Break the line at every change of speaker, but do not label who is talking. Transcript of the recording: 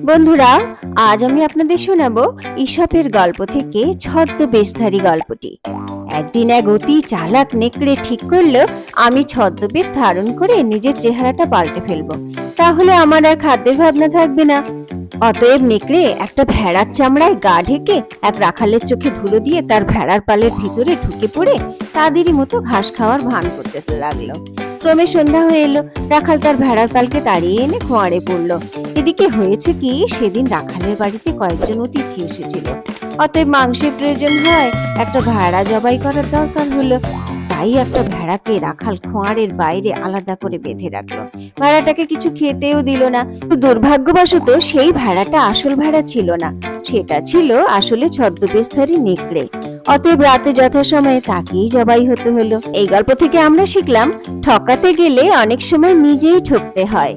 বন্ধুরা, আজ আমি আপনাদের শোনাবো ঈশপের গল্প থেকে ছদ্মবেশধারী গল্পটি। একদিন এক অতি চালাক নেকড়ে ঠিক করলো, আমি ছদ্মবেশ ধারণ করে নিজের চেহারাটা পাল্টে ফেলবো, তাহলে আমার আর খাদ্যের ভাবনা থাকবে না। অতএব নেকড়ে একটা ভেড়ার চামড়ায় গা ঢেকে এক রাখালের চোখে ধুলো দিয়ে তার ভেড়ার পালের ভিতরে ঢুকে পড়ে তাদেরই মতো ঘাস খাওয়ার ভান করতে লাগলো। ক্রমে সন্ধ্যা হয়ে এলো। রাখাল তার ভেড়ার পালকে তাড়িয়ে এনে খোঁয়াড়ে পড়লো। এদিকে হয়েছে কি, সেদিন রাখালের বাড়িতে কয়েকজন অতিথি এসেছিল। অতএব মাংসের প্রয়োজন হয়, একটা ভেড়া জবাই করার দরকার হলো। তাই একটা ভেড়াকে রাখাল খোঁয়াড়ের বাইরে আলাদা করে বেঁধে রাখলো। ভেড়াটাকে কিছু খেতেও দিল না। দুর্ভাগ্যবশত সেই ভেড়াটা আসল ভেড়া ছিল না, সেটা ছিল আসলে ছদ্মবেশধারী নেকড়ে। অতএব রাতে যথাসময়ে তাকেই জবাই হতে হলো। এই গল্প থেকে আমরা শিখলাম, ঠকাতে গেলে অনেক সময় নিজেই ঠকতে হয়।